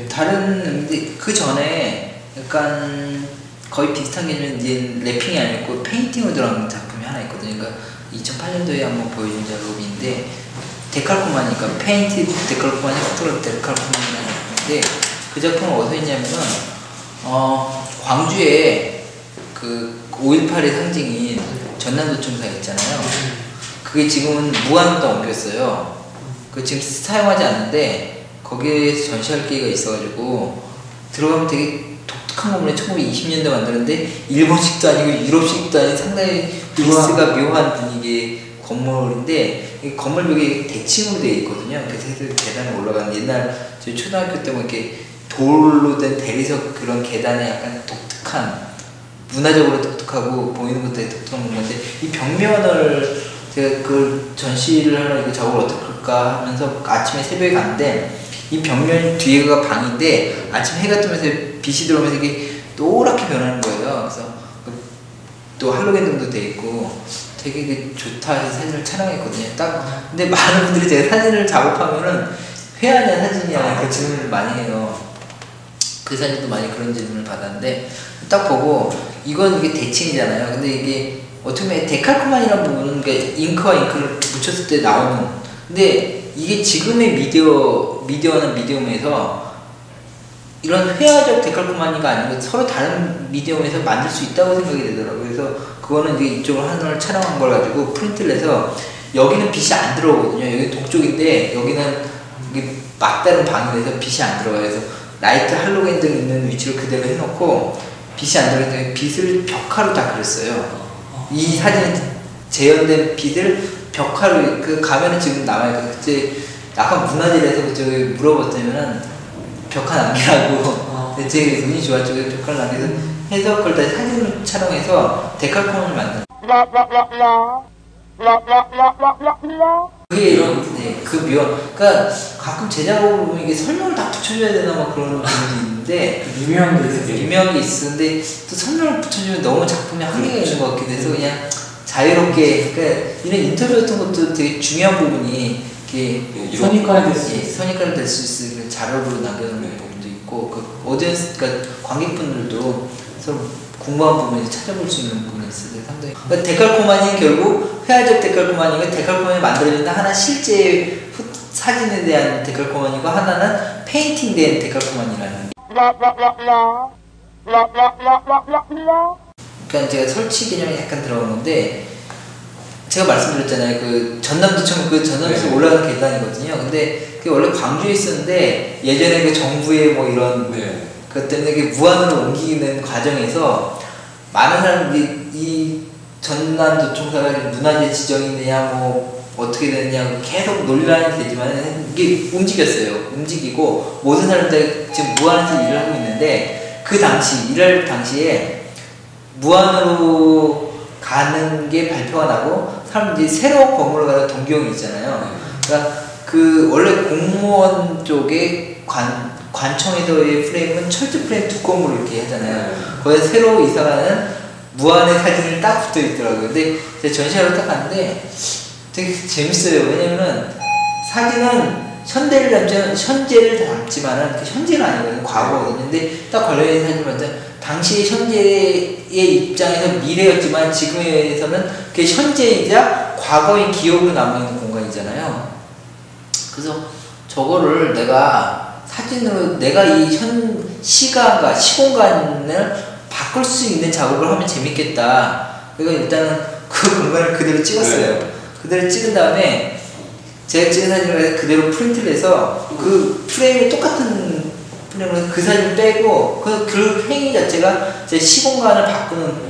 다른 그 전에 약간 거의 비슷한 개념은 이제 래핑이 아니고 페인팅으로 들어간 작품이 하나 있거든요. 그러니까 2008년도에 한번 보여준 작업인데 데칼코마니까 페인트 데칼코마니, 스토로 데칼코마니라는 작품인데 그 작품은 어디서 있냐면은 광주에 그 5.18의 상징인 전남도청사 있잖아요. 그게 지금은 무안으로 옮겼어요. 그 지금 사용하지 않는데 거기에서 전시할 기회가 있어가지고 들어가면 되게 독특한 건물에 1920년대 만들었는데 일본식도 아니고 유럽식도 아닌 상당히 그리스가 묘한 분위기의 건물인데 이 건물벽이 대칭으로 되어 있거든요. 그래서 계단에 올라가는 옛날 저희 초등학교 때 뭐 이렇게 돌로 된 대리석 그런 계단에 약간 독특한 문화적으로 독특하고 보이는 것도 독특한 건데 이 벽면을 제가 그 전시를 하러 이거 작업을 어떻게 할까 하면서 아침에 새벽에 갔는데 이 벽면 뒤에가 방인데 아침 해가 뜨면서 빛이 들어오면서 이게 노랗게 변하는 거예요. 그래서 또 할로겐등도 돼 있고 되게 좋다 해서 사진을 촬영했거든요. 딱 근데 많은 분들이 제가 사진을 작업하면은 회화냐 사진이냐 그 질문을 많이 해요. 그 사진도 많이 그런 질문을 받았는데 딱 보고 이건 이게 대칭이잖아요. 근데 이게 어떻게 보면 데칼코마니라는 부분은 그러니까 잉크와 잉크를 묻혔을 때 나오는 근데 이게 지금의 미디어나 미디엄에서 이런 회화적 데칼코마니가 아니고 서로 다른 미디엄에서 만들 수 있다고 생각이 되더라고요. 그래서 그거는 이제 이쪽으로 하나를 촬영한 걸 가지고 프린트를 해서 여기는 빛이 안 들어오거든요. 여기 동쪽인데 여기는 이게 막다른 방에서 빛이 안 들어가요. 그래서 라이트 할로겐 등 있는 위치를 그대로 해놓고 빛이 안 들어가기 때문에 빛을 벽화로 다 그렸어요. 이 사진은 재현된 빛을 벽화로 그 가면은 지금 남아요. 그때 약간 문화재에서 그쪽에 물어봤더니는 벽화 남기라고 제 운이 좋았죠. 그래서 벽화를 남겨서 해서 그걸 다시 사진을 촬영해서 데칼코마니를 만든 그게 이런 그 묘한 그러니까 가끔 제 작업을 보면 이게 설명을 다 붙여줘야 되나 막 그런 부분이 있는데 유명한 게 있어요. 유명한 게 있는데 또 설명을 붙여주면 너무 작품에 한계가 있는 것 같기도 해서 그냥 자유롭게 그러니까 이런 인터뷰 같은 것도 되게 중요한 부분이 이렇게 선입관이 될 수 있는 자료로 남겨놓는 부분도 있고 그 오디언스 그러니까 관객분들도 서로 궁금한 부분을 찾아볼 수 있는 부분이 있어요. 상당히 그러니까 데칼코마니는 결국 회화적 데칼코마니가 데칼코마니 만들어진다 하나 실제 사진에 대한 데칼코마니고 하나는 페인팅된 데칼코마니라는 그러니까 제가 설치 개념이 약간 들어오는데 제가 말씀드렸잖아요. 그 전남도청 그 전남도청 올라가는 계단이거든요. 근데 그게 원래 광주에 있었는데 예전에 그 정부의 뭐 이런 그것 때문에 이게 무안으로 옮기는 과정에서 많은 사람들이 이 전남도청사가 문화재 지정이냐 뭐 어떻게 되느냐 계속 논란이 되지만 이게 움직였어요. 움직이고 모든 사람들이 지금 무안에서 일을 하고 있는데 그 당시 일할 당시에 무안으로 가는 게 발표가 나고 사람들이 새로운 건물을 가서 동경이 있잖아요. 그러니까 그 원래 공무원 쪽에 관청에서의 프레임은 철제 프레임 두 건물을 이렇게 하잖아요. 거기에 새로 이사가는 무안의 사진이 딱 붙어 있더라고요. 근데 제가 전시하러 딱 갔는데 되게 재밌어요. 왜냐면은 사진은 현재를 담지만은 그 현재는 아니거든요. 과거거든요. 근데 딱 걸려있는 사진을 봤더니 당시 현재의 입장에서 미래였지만 지금에서는 그게 현재이자 과거의 기억으로 남아있는 공간이잖아요. 그래서 저거를 내가 사진으로 내가 이 시간과 시공간을 바꿀 수 있는 작업을 하면 재밌겠다. 그러니까 일단은 그 공간을 그대로 찍었어요. 그대로 찍은 다음에 제가 찍은 사진을 그대로 프린트를 해서 그 프레임이 똑같은 프레임으로 그 사진을 빼고 그 행위 자체가 제 시공간을 바꾸는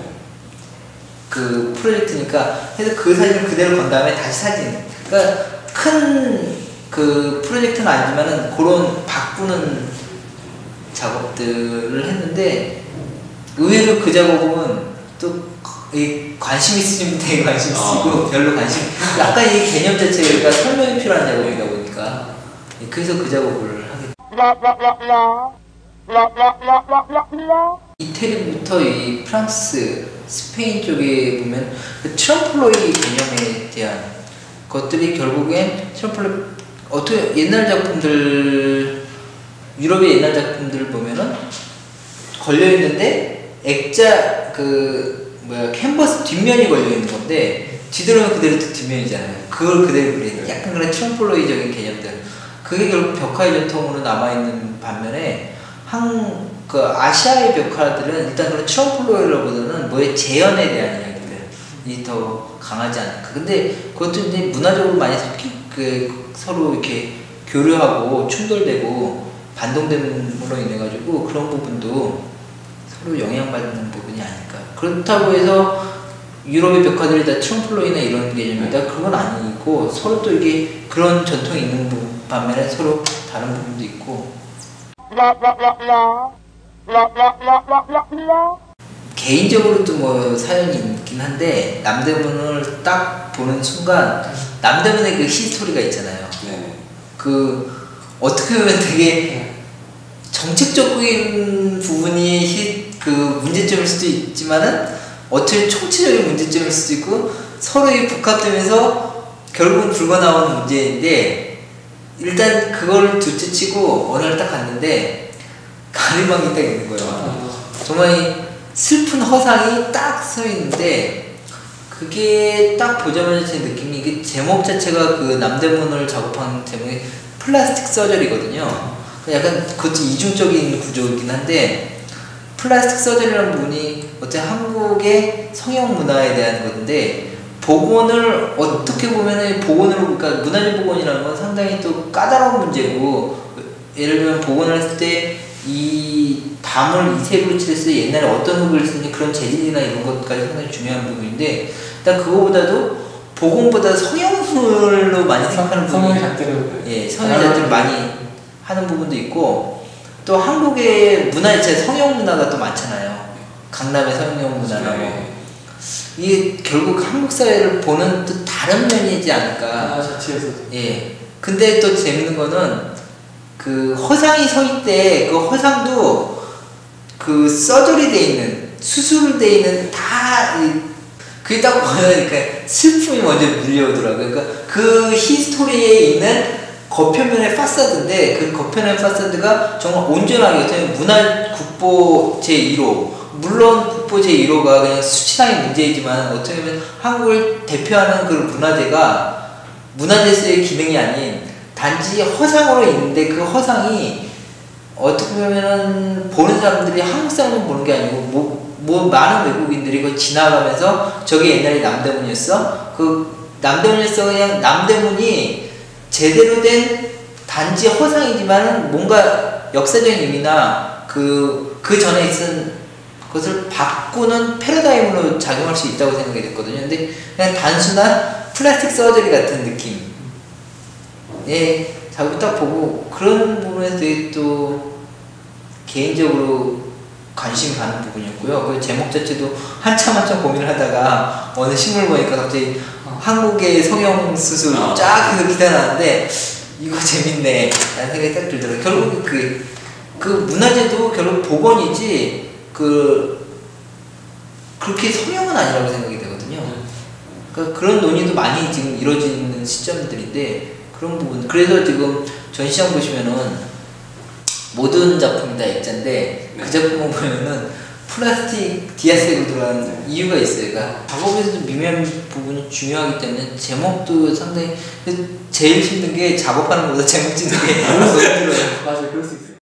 그 프로젝트니까 해서 그 사진을 그대로 건 다음에 다시 사진 그러니까 큰 그 프로젝트는 아니지만은 그런 바꾸는 작업들을 했는데 의외로 그 작업은 또 관심 있으신 분 되게 관심 있으시고 별로 관심 약간 이 개념 자체가 설명이 필요한 작업이다 보니까 그래서 그 작업을 하게 이태리부터 이 프랑스, 스페인 쪽에 보면 그 트럼플로이 개념에 대한 것들이 결국엔 트럼플레 어떻게 옛날 작품들 유럽의 옛날 작품들을 보면은 걸려 있는데 액자 캔버스 뒷면이 걸려 있는 건데 지도로는 그대로 뒷면이잖아요. 그걸 그대로 그리는 약간 그런 트럼폴로이적인 개념들. 그게 결국 벽화의 전통으로 남아 있는 반면에 아시아의 벽화들은 일단 그런 트럼폴로이보다는 뭐의 재현에 대한 이야기들이 더 강하지 않을까. 근데 그것도 이제 문화적으로 많이 서로 이렇게 교류하고 충돌되고 반동됨으로 인해 가지고 그런 부분도 서로 영향받는 부분이 아닐까. 그렇다고 해서 유럽의 벽화들이 다 트럼폴로이나 이런 개념이다 그건 아니고 서로 또 이게 그런 전통이 있는 반면에 서로 다른 부분도 있고. 개인적으로도 뭐 사연이 있긴 한데 남대문을 딱 보는 순간 남대문의 그 히스토리가 있잖아요. 어떻게 보면 되게 정책적인 부분이 문제점일 수도 있지만은 어떻게 총체적인 문제점일 수도 있고 서로의 복합되면서 결국은 불거나오는 문제인데 일단 그걸 둘째치고 어느 날 딱 갔는데 가리막이 딱 있는 거예요. 정말 슬픈 허상이 딱 서 있는데 그게 딱 보자마자 제 느낌이 이게 제목 자체가 그 남대문을 작업한 제목이 플라스틱 서저리거든요. 약간 그것도 이중적인 구조이긴 한데 플라스틱 서저리라는 부분이 어떤 한국의 성형 문화에 대한 건데 복원을 어떻게 보면은 복원으로 그러니까 문화재 복원이라는 건 상당히 또 까다로운 문제고 예를 들면 복원을 했을 때 이 담을 이색으로 칠했을 때 옛날에 어떤 흙을 쓰니 그런 재질이나 이런 것까지 상당히 중요한 부분인데 일단 그거보다도 복원보다 성형물로 많이 생각하는 부분이 성형 잣대를 많이 하는 부분도 있고 또 한국의 문화 자체 성형 문화가 또 많잖아요. 강남의 성형 문화나 이게 결국 한국 사회를 보는 또 다른 면이지 않을까. 자체에서. 근데 또 재밌는 거는 그 허상이 서 있대. 그 허상도 그 서저리 돼 있는 수술돼 있는 그게 딱 보니까 슬픔이 먼저 밀려오더라고요. 그러니까 그 히스토리에 있는 겉표면의 파사드인데 그 겉표면의 파사드가 정말 온전하게 어떻게 문화 국보 제1호 물론 국보 제1호가 그냥 수치상의 문제이지만 어떻게 보면 한국을 대표하는 그 문화재의 기능이 아닌 단지 허상으로 있는데 그 허상이 어떻게 보면은 보는 사람들이 한국 사람만 보는 게 아니고 많은 외국인들이 그걸 지나가면서 저게 옛날에 남대문이었어? 그 남대문이었어. 그냥 남대문이 제대로 된 단지 허상이지만은 뭔가 역사적인 의미나 그 전에 있은 것을 바꾸는 패러다임으로 작용할 수 있다고 생각이 됐거든요. 근데 그냥 단순한 플라스틱 서저리 같은 느낌. 자꾸 딱 보고 그런 부분에서 되게 또 개인적으로 관심이 가는 부분이었고요. 그 제목 자체도 한참 고민을 하다가 어느 신문을 보니까 갑자기 한국의 성형 수술 쫙 해서 기사 나왔는데 이거 재밌네 라는 생각이 딱 들더라고요. 결국 그 문화재도 결국 복원이지 그렇게 성형은 아니라고 생각이 되거든요. 그러니까 그런 논의도 많이 지금 이루어지는 시점들인데 그런 부분. 그래서 지금 전시장 보시면은 모든 작품이 다 액자인데 그 작품을 보면은 플라스틱 디아색으로 들어가는 이유가 있어요. 그러니까 작업에서도 미묘한 부분이 중요하기 때문에 제목도 상당히 제일 힘든 게 작업하는 것보다 제목 짓는 게 너무 힘들어요. 맞아요, 그럴 수 있어요.